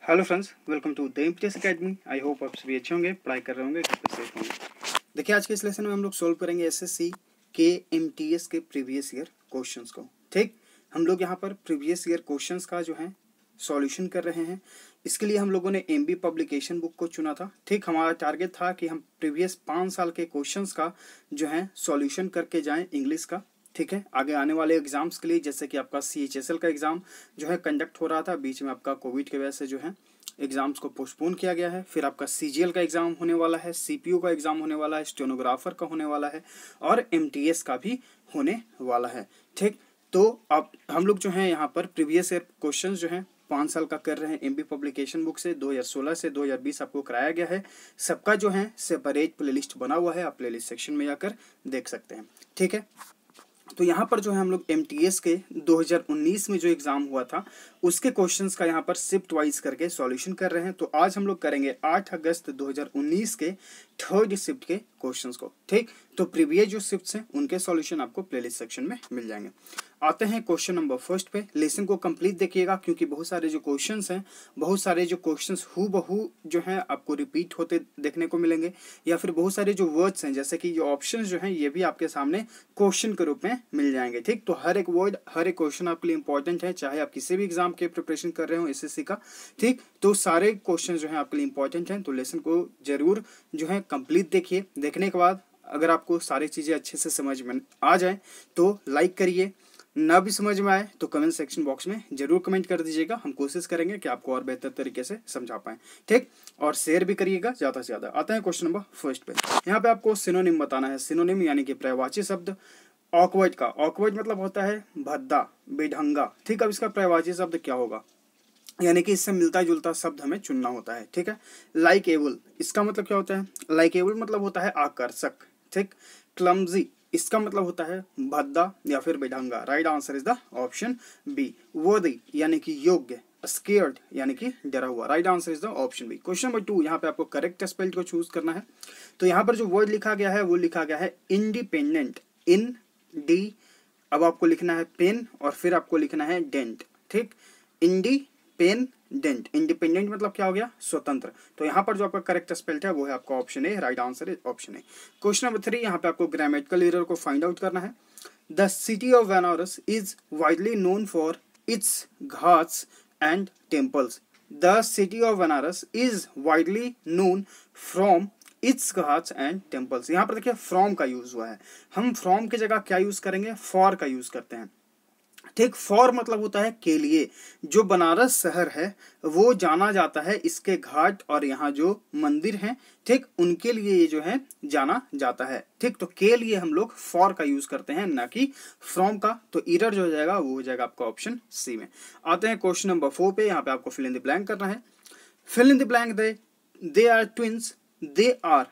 Hello friends, welcome to the MTS academy. I hope आप सभी अच्छे होंगे, पढ़ाई कर रहे होंगे, घर पे सेफ होंगे। देखिए, आज के इस लेसन में हम लोग सोल्व करेंगे एसएससी के एमटीएस के प्रीवियस ईयर क्वेश्चंस को। ठीक, हम लोग यहाँ पर प्रीवियस ईयर क्वेश्चंस का जो है सॉल्यूशन कर रहे हैं। इसके लिए हम लोगों ने एमबी पब्लिकेशन बुक को चुना था। ठीक, हमारा टारगेट था कि हम प्रीवियस 5 साल के क्वेश्चंस का जो है सॉल्यूशन करके जाएं इंग्लिश का। ठीक है, आगे आने वाले एग्जाम्स के लिए, जैसे कि आपका CHSL का एग्जाम जो है कंडक्ट हो रहा था, बीच में आपका कोविड की वजह से जो है एग्जाम्स को पोस्टपोन किया गया है। फिर आपका CGL का एग्जाम होने वाला है, CPU का एग्जाम होने वाला है, स्टेनोग्राफर का होने वाला है और MTS का भी होने वाला है। ठीक, तो अब हम लोग जो है यहाँ पर प्रीवियस ईयर क्वेश्चन जो है 5 साल का कर रहे हैं एमबी पब्लिकेशन बुक से। 2016 से 2020 आपको कराया गया है। सबका जो है सेपरेट प्लेलिस्ट बना हुआ है, आप प्लेलिस्ट सेक्शन में जाकर देख सकते हैं। ठीक है, तो यहाँ पर जो है हम लोग MTS के 2019 में जो एग्जाम हुआ था उसके क्वेश्चंस का यहाँ पर शिफ्ट वाइज करके सॉल्यूशन कर रहे हैं। तो आज हम लोग करेंगे 8 अगस्त 2019 के थर्ड शिफ्ट के क्वेश्चंस को। ठीक, तो प्रीवियस जो शिफ्ट्स हैं उनके सॉल्यूशन आपको प्लेलिस्ट सेक्शन में मिल जाएंगे। आते हैं क्वेश्चन नंबर फर्स्ट पे। लेसन को कंप्लीट देखिएगा, क्योंकि बहुत सारे जो क्वेश्चंस हैं, बहुत सारे जो क्वेश्चंस हूबहू जो हैं आपको रिपीट होते देखने को मिलेंगे, या फिर बहुत सारे जो वर्ड्स हैं, जैसे कि जो ऑप्शंस जो हैं ये भी आपके सामने क्वेश्चन के रूप में मिल जाएंगे। ठीक, तो हर एक वर्ड, हर एक क्वेश्चन आपके लिए इंपॉर्टेंट है, चाहे आप किसी भी एग्जाम के प्रिपरेशन कर रहे हो SSC का। ठीक, तो सारे क्वेश्चन जो है आपके लिए इंपॉर्टेंट हैं, तो लेसन को जरूर जो है कंप्लीट देखिए। देखने के बाद अगर आपको सारी चीजें अच्छे से समझ में आ जाए तो लाइक करिए, ना भी समझ में आए तो कमेंट सेक्शन बॉक्स में जरूर कमेंट कर दीजिएगा। हम कोशिश करेंगे कि आपको और बेहतर तरीके से समझा पाएं। ठीक, और शेयर भी करिएगा ज्यादा से ज्यादा। आते हैं क्वेश्चन नंबर फर्स्ट पे। यहाँ पे आपको सिनोनिम बताना है। सिनोनिम यानी कि पर्यायवाची शब्द ऑकवर्ड का। ऑकवर्ड मतलब होता है भद्दा, बेढंगा। ठीक, अब इसका पर्यायवाची शब्द क्या होगा, यानी कि इससे मिलता जुलता शब्द हमें चुनना होता है। ठीक है, लाइकेबल, इसका मतलब क्या होता है? लाइकेबल मतलब होता है आकर्षक। ठीक, क्लमजी, इसका मतलब होता है भद्दा या फिर बेढंगा। Right answer is the option B. Worthy यानी कि योग्य। स्केयर्ड यानी कि डरा हुआ। Right answer is the option B. Question number 2, यहाँ पे आपको करेक्ट स्पेल्ड को चूज करना है। तो यहाँ पर जो वर्ड लिखा गया है वो लिखा गया है इंडिपेंडेंट। इन डी, अब आपको लिखना है पेन और फिर आपको लिखना है डेंट। ठीक, इंडिपेंडेंट। इंडिपेंडेंट मतलब क्या हो गया? स्वतंत्र। तो यहाँ पर जो आपका करेक्ट स्पेल्ड है वो है आपका option A. Right answer is option A. Question number 3, यहाँ पे आपको ग्रामेटिकल एरर को फाइंड आउट करना है। The city of Banaras is widely known for its Ghats and temples. The city of Banaras is widely known from its Ghats and temples. यहाँ पर देखिए from का यूज हुआ है। हम फ्रॉम की जगह क्या यूज करेंगे? फॉर का यूज करते हैं। ठीक, फॉर मतलब होता है के लिए। जो बनारस शहर है वो जाना जाता है इसके घाट और यहाँ जो मंदिर हैं, ठीक, उनके लिए ये जो है जाना जाता है। ठीक, तो के लिए हम लोग फॉर का यूज करते हैं, ना कि फ्रॉम का। तो एरर जो हो जाएगा वो हो जाएगा आपका ऑप्शन सी में। आते हैं क्वेश्चन नंबर 4 पे। यहाँ पे आपको फिल इन द ब्लैंक करना है। Fill in the blank. They are twins. They are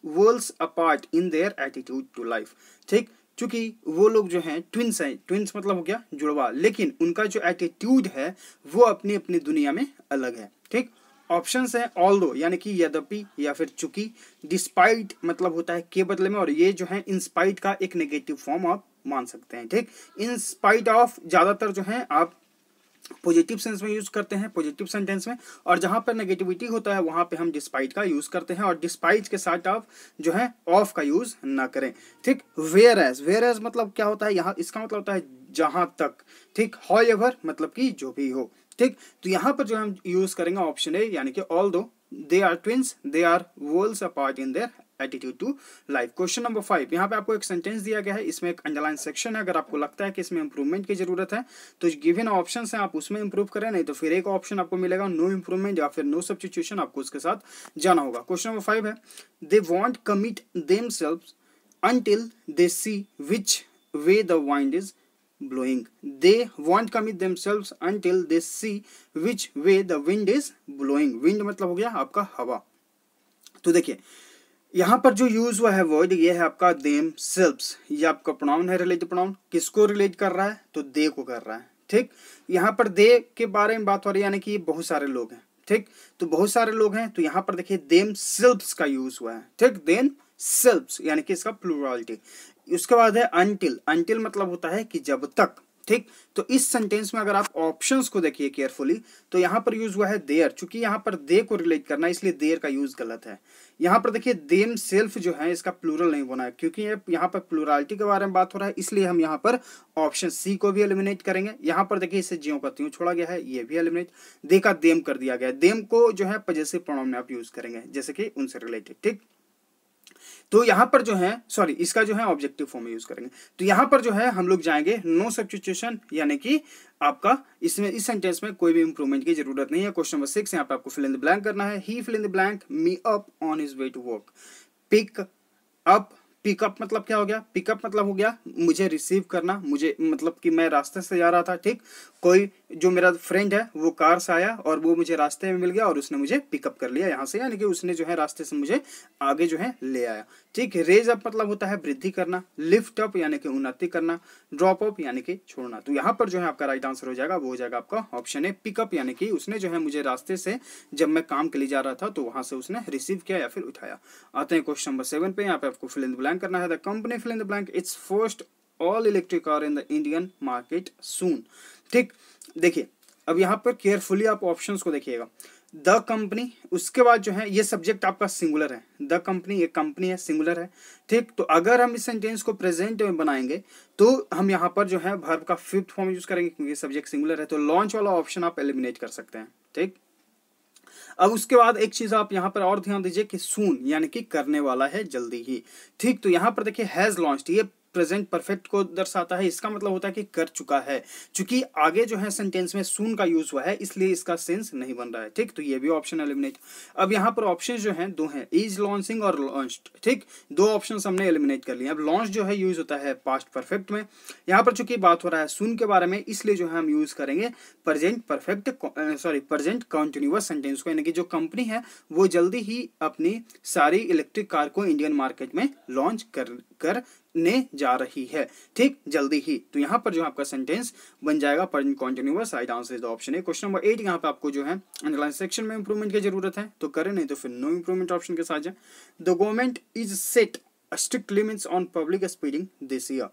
worlds apart in their attitude to life. ठीक, क्योंकि वो लोग जो हैं ट्विंस हैं। ट्विंस मतलब हो गया जुड़वा, लेकिन उनका जो एटीट्यूड है वो अपनी अपनी दुनिया में अलग है। ठीक, ऑप्शंस है ऑल्दो यानी कि यद्यपि या फिर चूंकि। डिस्पाइट मतलब होता है के बदले में, और ये जो है इंस्पाइट का एक नेगेटिव फॉर्म आप मान सकते हैं। ठीक, इंस्पाइट ऑफ ज्यादातर जो है आप पॉजिटिव सेंस में यूज करते हैं, पॉजिटिव सेंटेंस में, और जहां पर नेगेटिविटी होता है वहां पे हम डिस्पाइट का यूज करते हैं, और डिस्पाइट के साथ आप जो है ऑफ का यूज ना करें। ठीक, वेयर एज। वेयर एज मतलब क्या होता है? यहाँ इसका मतलब होता है जहां तक। ठीक, हाउएवर मतलब कि जो भी हो। ठीक, तो यहाँ पर जो हम यूज करेंगे ऑप्शन ए यानी कि although they are twins they are worlds apart in their attitude to life. Question number 5, यहाँ पे आपको एक सेंटेंस दिया गया है, इसमें एक अंडरलाइन सेक्शन है। अगर आपको लगता है कि इसमें इंप्रूवमेंट की जरूरत है तो गिवन ऑप्शन है आप उसमें इंप्रूव करें, नहीं तो फिर एक ऑप्शन आपको मिलेगा नो इंप्रूवमेंट या फिर नो सब्स्टिट्यूशन, आपको उसके साथ जाना होगा। क्वेश्चन नंबर 5 है, they won't commit themselves until they see which way the wind is blowing. They won't commit themselves until they see which way the wind is blowing. Wind मतलब हो गया आपका हवा। तो देखिए यहाँ पर जो यूज हुआ है वर्ड ये है आपका themselves। ये आपका प्रोनाउन है, रिलेटिव प्रोनाउन। किसको रिलेट कर रहा है? तो दे को कर रहा है। ठीक, यहाँ पर दे के बारे में बात हो रही है, यानी कि बहुत सारे लोग हैं। ठीक, तो बहुत सारे लोग हैं, तो यहाँ पर देखिए themselves का यूज हुआ है। ठीक, themselves यानी कि इसका प्लूरलिटी। उसके बाद है अनटिल। अनटिल मतलब होता है कि जब तक। ठीक, तो इस सेंटेंस में अगर आप ऑप्शंस को देखिए केयरफुली तो यहाँ पर यूज हुआ है देयर, चूंकि यहाँ पर दे को रिलेट करना है इसलिए देयर का यूज गलत है। यहाँ पर देखिए देम सेल्फ जो है इसका प्लूरल नहीं बना है, क्योंकि ये यहाँ पर प्लूरालिटी के बारे में बात हो रहा है, इसलिए हम यहाँ पर ऑप्शन सी को भी एलिमिनेट करेंगे। यहाँ पर देखिए इसे ज्यों का त्यों छोड़ा गया है, ये भी एलिमिनेट, दे का देम कर दिया गया है। देम को जो है पजेसिव प्रोनाउन में आप यूज करेंगे जैसे कि उनसे रिलेटेड। ठीक, तो यहाँ पर जो है सॉरी इसका जो है ऑब्जेक्टिव फॉर्म में यूज करेंगे। तो यहाँ पर जो है हम लोग जाएंगे नो सब्स्टिट्यूशन, यानी कि आपका इसमें इस सेंटेंस में कोई भी इंप्रूवमेंट की जरूरत नहीं है। क्वेश्चन नंबर 6 यहाँ पे आपको फिल इन द ब्लैंक करना है। He fill in the blank me up on his way to work. Pick up, pickup मतलब क्या हो गया? पिकअप मतलब हो गया मुझे रिसीव करना, मुझे मतलब कि मैं रास्ते से जा रहा था, ठीक, कोई जो मेरा फ्रेंड है वो कार से आया और वो मुझे रास्ते में मिल गया और उसने मुझे पिकअप कर लिया यहाँ से, यानी कि उसने जो है रास्ते से मुझे आगे जो है ले आया। ठीक, रेज अप मतलब होता है वृद्धि करना, लिफ्ट अप यानी कि उन्नति करना, ड्रॉप अप यानी कि छोड़ना। तो यहाँ पर जो है आपका राइट आंसर हो जाएगा, वो हो जाएगा आपका ऑप्शन है पिकअप, यानी कि उसने जो है मुझे रास्ते से जब मैं काम के लिए जा रहा था तो वहां से उसने रिसीव किया या फिर उठाया। आते हैं क्वेश्चन नंबर 7 पे। यहाँ पे आपको फिल इन द ब्लैंक करना है। The company fill in the blank its first all electric car in the Indian market soon. ठीक, देखिए अब यहाँ पर केयरफुली आप ऑप्शंस को देखिएगा। द कंपनी, उसके बाद जो है ये सब्जेक्ट आपका सिंगुलर है, द कंपनी एक कंपनी है, सिंगुलर है। ठीक, तो अगर हम इस सेंटेंस को प्रेजेंट में बनाएंगे तो हम यहाँ पर जो है वर्ब का फिफ्थ फॉर्म यूज करेंगे क्योंकि सब्जेक्ट सिंगुलर है। तो लॉन्च वाला ऑप्शन आप एलिमिनेट कर सकते हैं। ठीक, अब उसके बाद एक चीज आप यहाँ पर और ध्यान दीजिए कि सून यानी कि करने वाला है, जल्दी ही। ठीक, तो यहाँ पर देखिए हैज लॉन्च्ड, ये प्रेजेंट परफेक्ट को दर्शाता है, इसका मतलब होता है कि कर चुका है। चूंकि आगे जो है सेंटेंस में सून का यूज हुआ है इसलिए इसका सेंस नहीं बन रहा है। ठीक, तो ये भी ऑप्शन एलिमिनेट। अब यहाँ पर ऑप्शन जो है दो हैं, इज लॉन्चिंग और लॉन्च्ड। ठीक, दो ऑप्शन हमने एलिमिनेट कर लिए। अब लॉन्च जो है यूज होता है पास्ट परफेक्ट में, यहाँ पर चूंकि बात हो रहा है सून के बारे में इसलिए जो है हम यूज करेंगे present perfect present continuous sentence को, यानी कि जो कंपनी है वो जल्दी ही अपनी सारी इलेक्ट्रिक कार को इंडियन मार्केट में लॉन्च करने जा रही है। ठीक, जल्दी ही। तो यहाँ पर जो आपका सेंटेंस बन जाएगा present continuous. Right answer is the option है। क्वेश्चन नंबर 8 यहाँ पे आपको जो है अंडरलाइन सेक्शन में इंप्रूवमेंट की जरूरत है तो करें, नहीं तो फिर नो इंप्रूवमेंट ऑप्शन के साथ जाए। The government is set strict limits on public speeding this year.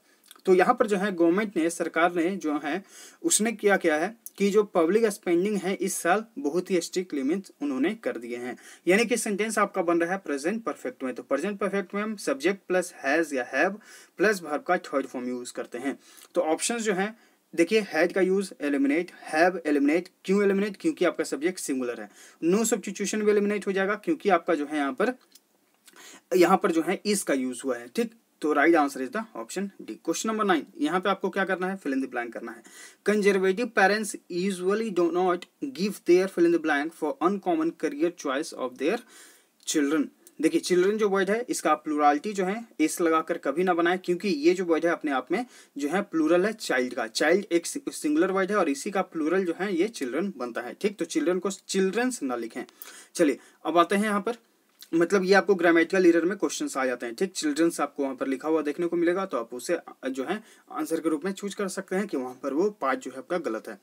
तो यहाँ पर जो है गवर्नमेंट ने, सरकार ने जो है उसने क्या है कि जो पब्लिक स्पेंडिंग है इस साल बहुत ही स्ट्रिक्ट लिमिट उन्होंने कर दिए हैं। यानी कि सेंटेंस आपका बन रहा है प्रेजेंट परफेक्ट में। तो प्रेजेंट परफेक्ट में हम सब्जेक्ट प्लस हैज या हैव प्लस वर्ब का थर्ड फॉर्म यूज करते हैं। तो ऑप्शंस जो है देखिए, हैड का यूज एलिमिनेट, हैव एलिमिनेट। क्यों एलिमिनेट? क्योंकि आपका सब्जेक्ट सिंगुलर है। नो सब्स्टिट्यूशन भी एलिमिनेट हो जाएगा क्योंकि आपका जो है यहाँ पर जो है इस का यूज हुआ है। ठीक, तो right answer is the option D. Question number 9 यहाँ पे आपको क्या करना है? फिल इन द ब्लैंक करना है। Conservative parents usually do not give their fill in the blank for uncommon career choice of their children. देखिए चिल्ड्रन जो वर्ड है इसका प्लूरालिटी जो है इस लगाकर कभी ना बनाए, क्योंकि ये जो वर्ड है अपने आप में जो है प्लूरल है चाइल्ड का। चाइल्ड एक सिंगुलर वर्ड है और इसी का प्लूरल जो है ये चिल्ड्रन बनता है। ठीक, तो चिल्ड्रन को चिल्ड्रंस ना लिखें। चलिए अब आते हैं यहाँ पर, मतलब ये आपको ग्रामेटिकल एरर में क्वेश्चंस आ जाते हैं। ठीक, चिल्ड्रंस आपको वहां पर लिखा हुआ देखने को मिलेगा तो आप उसे जो है आंसर के रूप में चूज कर सकते हैं कि वहां पर वो पार्ट जो है आपका गलत है।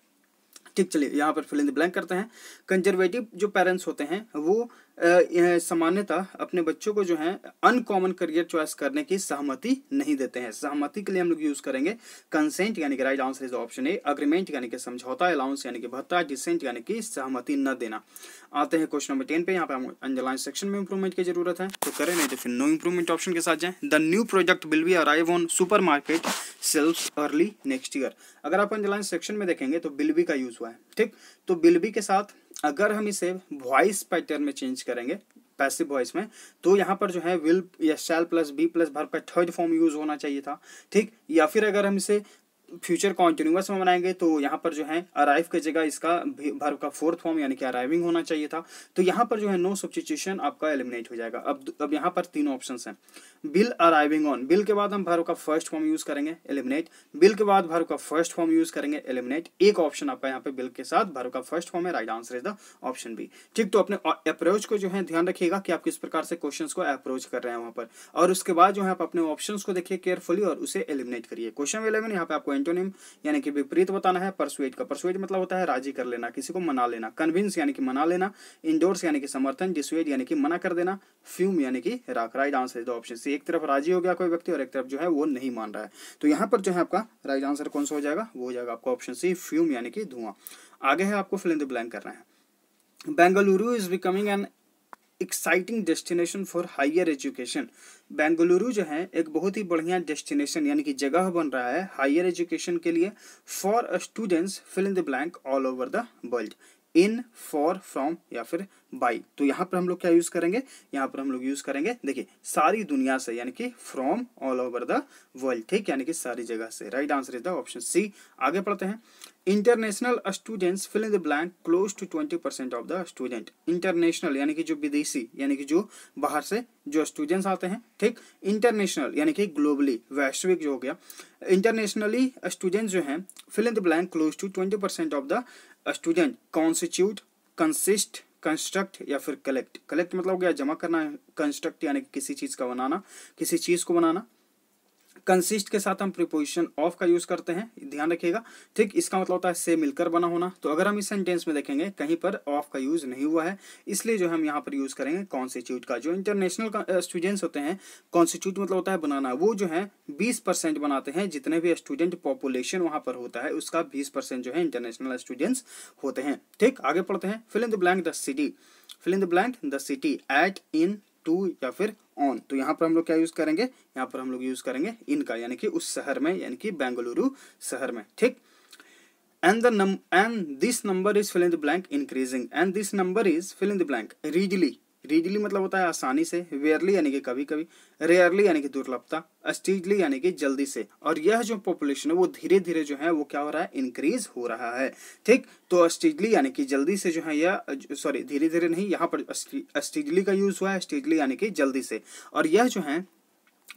ठीक, चलिए यहाँ पर फिल इन द ब्लैंक करते हैं। कंजर्वेटिव जो पेरेंट्स होते हैं वो सामान्यतः अपने बच्चों को जो है अनकॉमन करियर चॉइस करने की सहमति नहीं देते हैं। सहमति के लिए हम लोग यूज करेंगे कंसेंट, यानी कि right answer is option A. Agreement यानी कि समझौता, अलाउंस यानी कि भत्ता, डिसेंट यानी कि सहमति न देना। आते हैं क्वेश्चन नंबर 10 पे। यहाँ पे हम अंडरलाइन सेक्शन में इंप्रूवमेंट की जरूरत है तो करें, नहीं तो फिर नो इंप्रूवमेंट ऑप्शन के साथ जाएं। The new product will be arrive on super market sales early next year. अगर आप अंडरलाइन सेक्शन में देखेंगे तो विल बी का यूज हुआ है। ठीक, तो विल बी के साथ अगर हम इसे वॉइस पैटर्न में चेंज करेंगे पैसिव वॉइस में तो यहाँ पर जो है विल या shall plus be plus verb का थर्ड फॉर्म यूज होना चाहिए था। ठीक, या फिर अगर हम इसे फ्यूचर कॉन्टिन्यूअस में बनाएंगे तो यहाँ पर जो है अराइव की जगह इसका वर्ब का फोर्थ फॉर्म यानी कि अराइविंग होना चाहिए था। तो यहाँ पर जो है नो सब्स्टिट्यूशन आपका एलिमिनेट हो जाएगा। अब यहाँ पर तीन ऑप्शंस हैं। बिल अराइविंग ऑन, बिल के बाद हम वर्ब का फर्स्ट फॉर्म यूज करेंगे, एलिमिनेट। बिल के बाद वर्ब का फर्स्ट फॉर्म यूज करेंगे, एलिमिनेट। एक ऑप्शन आपका यहाँ पे बिल के साथ वर्ब का फर्स्ट फॉर्म है। Right answer is the option B. ठीक, तो अपने अप्रोच को जो है ध्यान रखिएगा कि आप किस प्रकार से क्वेश्चन को अप्रोच कर रहे हैं वहां पर, और उसके बाद जो है आप अपने ऑप्शन को देखिए केयरफुली और उसे एलिमिनेट करिए। क्वेश्चन 11 यहाँ पे आपको एंटोनिम यानी कि विपरीत बताना है। परसुएड का परसुएड मतलब होता है राजी कर लेना, किसी को मना लेना। कन्विंस यानी कि मना लेना। इंडोर्स यानी कि समर्थन। डिसुएड यानी कि मना कर देना। फ्यूम यानी कि राख। Right answer is the option C. एक तरफ राजी हो गया कोई व्यक्ति और एक तरफ जो है वो नहीं मान रहा है, तो यहाँ पर जो है आपका राइट आंसर कौन सा हो जाएगा, वो हो जाएगा आपका ऑप्शन सी, फ्यूम यानी कि धुआं। आगे है आपको फिल इन द ब्लैंक करना है। Bengaluru is becoming an exciting destination for higher education. Bengaluru जो है एक बहुत ही बढ़िया डेस्टिनेशन यानी कि जगह बन रहा है हायर एजुकेशन के लिए। For students fill in the blank all over the world. In, for, from या फिर बाई। तो यहाँ पर हम लोग क्या यूज करेंगे, यहाँ पर हम लोग यूज करेंगे देखिए सारी दुनिया से यानी कि from all over the world, ठीक, यानी कि सारी जगह से। Right answer is the option C. आगे पढ़ते हैं। International students fill in the blank close to 20% of the student. International यानी कि जो विदेशी यानी कि जो बाहर से जो स्टूडेंट्स आते हैं, ठीक। इंटरनेशनल यानी कि ग्लोबली वैश्विक जो हो गया। इंटरनेशनली स्टूडेंट्स जो हैं fill in the blank close to 20% of the student constitute, consist, construct या फिर कलेक्ट। कलेक्ट मतलब हो गया जमा करना, कंस्ट्रक्ट यानी कि किसी चीज का बनाना, किसी चीज को बनाना। कंसिस्ट के साथ हम प्रीपोजिशन ऑफ का यूज करते हैं, ध्यान रखिएगा, ठीक। इसका मतलब होता है से मिलकर बना होना। तो अगर हम इस सेंटेंस में देखेंगे कहीं पर ऑफ का यूज नहीं हुआ है, इसलिए जो हम यहाँ पर यूज करेंगे कॉन्स्टिट्यूट का। जो इंटरनेशनल स्टूडेंट्स होते हैं, कॉन्स्टिट्यूट मतलब होता है बनाना, वो जो है 20% बनाते हैं। जितने भी स्टूडेंट पॉपुलेशन वहां पर होता है उसका 20% जो है इंटरनेशनल स्टूडेंट्स होते हैं, ठीक। आगे पढ़ते हैं। Fill in the blank the city. Fill in the blank the city, at, in, to या फिर ऑन। तो यहाँ पर हम लोग क्या यूज करेंगे, यहाँ पर हम लोग यूज करेंगे इनका, यानी कि उस शहर में, यानी कि बेंगलुरु शहर में, ठीक। and this number is fill in the blank increasing, and this number is fill in the blank readily। Readily मतलब होता है आसानी से, वेयरली यानी कि कभी कभी, रेयरली यानी कि दुर्लभता, स्टीडली यानी कि जल्दी से। और यह जो पॉपुलेशन है वो धीरे धीरे जो है वो क्या हो रहा है, इंक्रीज हो रहा है, ठीक। तो स्टीडली यानी कि जल्दी से जो है, या सॉरी धीरे धीरे नहीं, यहाँ पर स्टीडली का यूज हुआ है, स्टीडली यानी कि जल्दी से। और यह जो है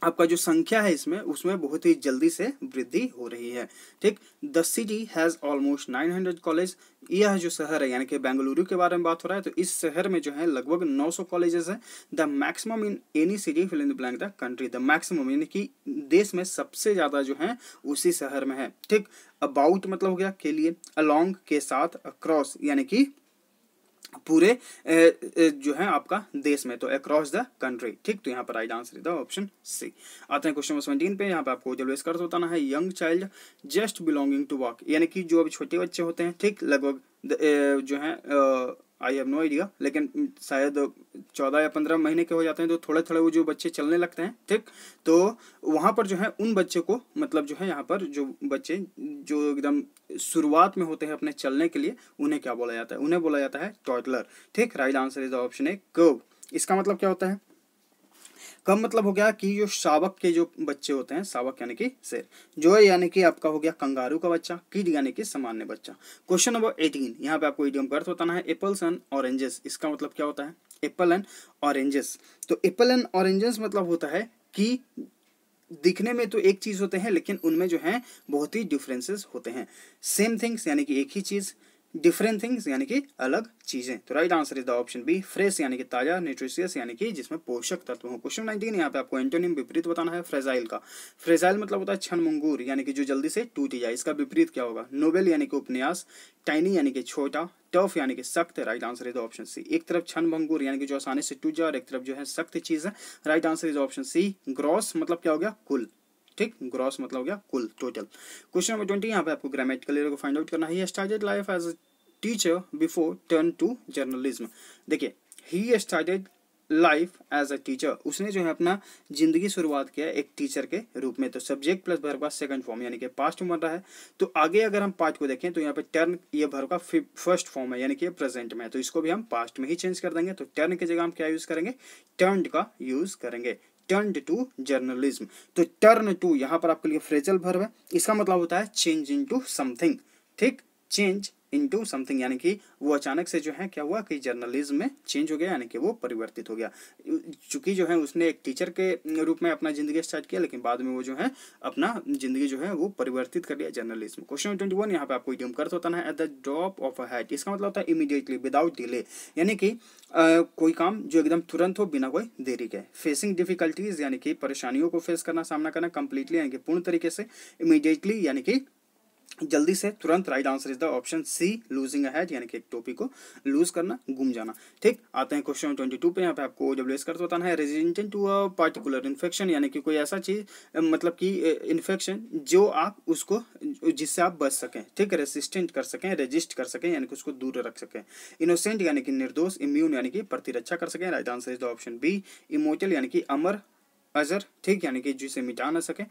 आपका जो संख्या है इसमें, उसमें बहुत ही जल्दी से वृद्धि हो रही है, ठीक। The city has almost 900 college. यह जो शहर है यानी कि बेंगलुरु के बारे में बात हो रहा है, तो इस शहर में जो है लगभग 900 कॉलेजेस है। The maximum in any city fill in the blank the country. The maximum यानी कि देश में सबसे ज्यादा जो है उसी शहर में है, ठीक। अबाउट मतलब हो गया के लिए, अलोंग के साथ, अक्रॉस यानी कि पूरे जो है आपका देश में, तो अक्रॉस द कंट्री, ठीक। तो यहाँ पर right answer is option C. आते हैं क्वेश्चन नंबर 17 पे। यहाँ पे आपको ऑलवेज कर बताना है। Young child just belonging to walk, यानी कि जो अभी छोटे बच्चे होते हैं, ठीक, लगभग जो है आई हैव नो आइडिया, लेकिन शायद 14 या 15 महीने के हो जाते हैं, तो थोड़े थोड़े वो जो बच्चे चलने लगते हैं, ठीक। तो वहाँ पर जो है उन बच्चे को, मतलब जो है यहाँ पर जो बच्चे जो एकदम शुरुआत में होते हैं अपने चलने के लिए, उन्हें क्या बोला जाता है, उन्हें बोला जाता है टॉडलर, ठीक। Right answer is option A, curve. इसका मतलब क्या होता है, कब मतलब हो गया कि जो शावक के जो बच्चे होते हैं, शावक यानी कि शेर, जो है यानी कि आपका हो गया कंगारू का बच्चा, किड यानी कि सामान्य बच्चा। क्वेश्चन नंबर 18, यहाँ पे आपको इडियम का अर्थ बताना है। एप्पल्स एंड ऑरेंजेस, इसका मतलब क्या होता है, एप्पल एंड ऑरेंजेस। तो एप्पल एंड ऑरेंजेस मतलब होता है कि दिखने में तो एक चीज होते हैं, लेकिन उनमें जो है बहुत ही डिफरेंसेस होते हैं। सेम थिंग्स यानी कि एक ही चीज, डिफरेंट थिंग्स यानी कि अलग चीजें। तो right answer is the option B, fresh यानी कि ताजा, न्यूट्रिशियस यानी कि जिसमें पोषक तत्व हो। क्वेश्चन 19, यहाँ पे आपको एंटोनिम विपरीत बताना है फ्रेजाइल का। फ्रेजाइल मतलब होता है क्षणभंगुर, यानी कि जो जल्दी से टूट जाए। इसका विपरीत क्या होगा, नोबेल यानी कि उपन्यास, टाइनी यानी कि छोटा, टफ यानी कि सख्त। Right answer is option C. एक तरफ क्षणभंगुर यानी कि जो आसानी से टूट जाए, और एक तरफ जो है सख्त चीज है। Right answer is option C. Gross मतलब क्या हो गया, कुल, ठीक। ग्रॉस मतलब हो गया कुल, टोटल। क्वेश्चन नंबर 20, यहाँ पे आपको ग्रामेटिकल एरर को फाइंड आउट करना है। Started life as teacher before turn to journalism. देखिए, he started life as a teacher, उसने जो है अपना जिंदगी शुरुआत किया एक टीचर के रूप में। तो सब्जेक्ट प्लस वर्ब का सेकंड फॉर्म यानी कि पास्ट में बन रहा है। तो आगे अगर हम पार्ट को देखें तो यहाँ पे टर्न, ये वर्ब का फर्स्ट फॉर्म है, यानी कि प्रेजेंट में है, तो इसको भी हम पास्ट में ही चेंज कर देंगे। तो टर्न की जगह हम क्या यूज करेंगे, टर्न्ड का यूज करेंगे, टर्न्ड टू जर्नलिज्म। तो टर्न टू यहाँ पर आपके लिए फ्रेजल वर्ब है, इसका मतलब होता है चेंज इनटू समथिंग, ठीक। चेंज इनटू समथिंग यानी कि वो अचानक से जो है क्या हुआ कि जर्नलिज्म में चेंज हो गया, यानी कि वो परिवर्तित हो गया। चूंकि जो है उसने एक टीचर के रूप में अपना जिंदगी स्टार्ट किया, लेकिन बाद में वो जो है अपना जिंदगी जो है वो परिवर्तित कर लिया जर्नलिज्म। क्वेश्चन 21, यहाँ पे आपको इडियम कर होता है। At the drop of a hat, इसका मतलब होता है इमीडिएटली, विदाउट डिले, यानी कि कोई काम जो एकदम तुरंत हो, बिना कोई देरी के। फेसिंग डिफिकल्टीज यानी कि परेशानियों को फेस करना, सामना करना। कंप्लीटली यानी कि पूर्ण तरीके से। इमीडिएटली यानी कि जल्दी से तुरंत right answer is the option C, losing ahead, यानी कि एक टॉपिक को लूज करना, गुम जाना। ठीक, आते हैं क्वेश्चन 22 पे। यहाँ पे आपको OWS करते बताना है resistant to a particular infection, यानी कि कोई ऐसा चीज मतलब कि इन्फेक्शन जो आप उसको जिससे आप बच सकें। ठीक, रेसिस्टेंट कर सकें, रेजिस्ट कर सकें, यानी कि उसको दूर रख सकें। इनोसेंट यानी कि निर्दोष, इम्यून यानी कि प्रतिरक्षा कर सकें। Right answer is the option B, immortal यानी कि अमर, अजर। ठीक, यानी कि जिसे मिटा ना सके।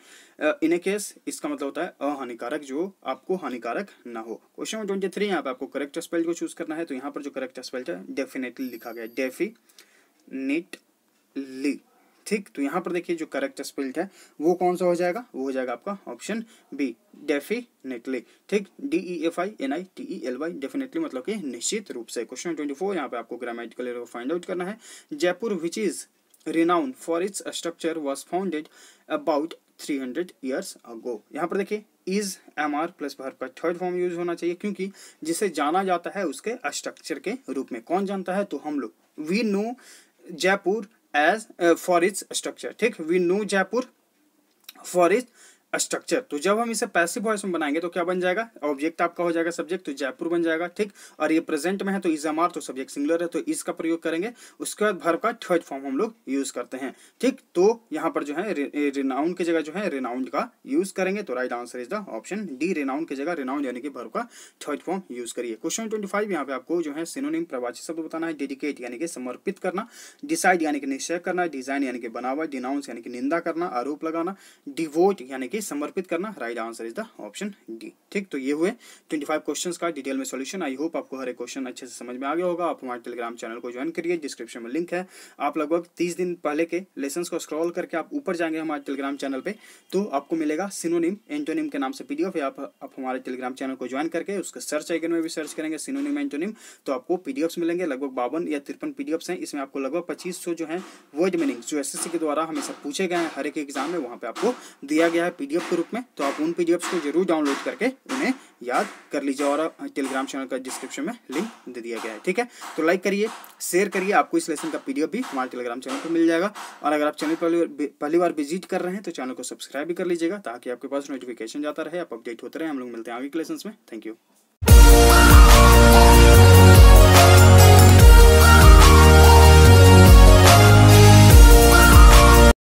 इन ए केस इसका मतलब होता है अहानिकारक, जो आपको हानिकारक ना हो। क्वेश्चन 23, यहाँ पे आपको करेक्ट स्पेल को चूज करना है। तो यहाँ पर जो करेक्ट स्पेल है डेफिनेटली लिखा गया है, डेफिनेटली। ठीक, तो यहाँ पर देखिए जो करेक्ट स्पेल है वो कौन सा हो जाएगा, वो हो जाएगा आपका ऑप्शन बी, डेफिनेटली। ठीक, DEFINITELY, डेफिनेटली मतलब कि निश्चित रूप से। क्वेश्चन 24, यहाँ पे आपको ग्रामेटिकल एरर को फाइंड आउट करना है। Jaipur which is renowned for its structure was founded about 300 years ago। यहाँ पर देखिए is MR प्लस वर्ब का थर्ड फॉर्म यूज होना चाहिए, क्योंकि जिसे जाना जाता है उसके स्ट्रक्चर के रूप में। कौन जानता है, तो हम लोग। We know Jaipur as for its structure. ठीक, we know Jaipur for its structure. तो जब हम इसे पैसिव वॉइस में बनाएंगे तो क्या बन जाएगा, ऑब्जेक्ट आपका हो जाएगा सब्जेक्ट, तो जयपुर बन जाएगा। ठीक, और ये प्रेजेंट में है तो इज एमआर, तो सब्जेक्ट सिंगुलर है तो इस का प्रयोग करेंगे। उसके बाद वर्ब का थर्ड फॉर्म हम लोग यूज करते हैं। ठीक, तो यहाँ पर जो है रिनाउंड की जगह जो है रिनाउंड का यूज करेंगे। तो right answer is the option D, renowned की जगह रिनाउंड यानी कि वर्ब का थर्ड फॉर्म यूज करिए। क्वेश्चन 25, यहाँ पे आपको जो है सिनोनिम प्रवाची शब्द बताना है। डेडिकेट यानी कि समर्पित करना, डिसाइड यानी कि निश्चय करना, डिजाइन यानी कि बनावट, डिनाउंस यानी कि निंदा करना, आरोप लगाना, डिवोट यानी कि समर्पित करना। Right answer is the option D. ठीक, तो ये हुए 25 क्वेश्चंस का डिटेल में सॉल्यूशन। आई होप आपको हर एक क्वेश्चन अच्छे से समझ में आ गया होगा। आप हमारे टेलीग्राम चैनल को ज्वाइन करिए, डिस्क्रिप्शन में लिंक है। आप लगभग 30 दिन पहले के लेसन्स को स्क्रॉल करके आप ऊपर जाएंगे हमारे टेलीग्राम चैनल पे, तो आपको मिलेगा सिनोनिम एंटोनिम के नाम से PDF। आप हमारे टेलीग्राम चैनल को ज्वाइन करके उसके सर्च आइकन में भी सर्च करेंगे सिनोनिम एंटोनिम, तो आपको PDFs मिलेंगे। लगभग 52 या 53 PDFs हैं। इसमें आपको लगभग 2500 जो है वर्ड मीनिंग जो SSC के द्वारा हमेशा पूछे गए हैं हर एक एग्जाम में, वहाँ पे आपको दिया गया है PDF के रूप में। तो आप उन PDFs को जरूर डाउनलोड करके उन्हें याद कर लीजिए, और टेलीग्राम चैनल का डिस्क्रिप्शन में लिंक दे दिया गया है। ठीक है, तो लाइक करिए, शेयर करिए, आपको इस लेसन का PDF भी हमारे टेलीग्राम चैनल पर मिल जाएगा। और अगर आप चैनल पहली बार विजिट कर रहे हैं तो चैनल को सब्सक्राइब भी कर लीजिएगा, ताकि आपके पास नोटिफिकेशन जाता रहे, आप अपडेट होते रहे। हम लोग मिलते हैं आगे के लेसन्स में। Thank you.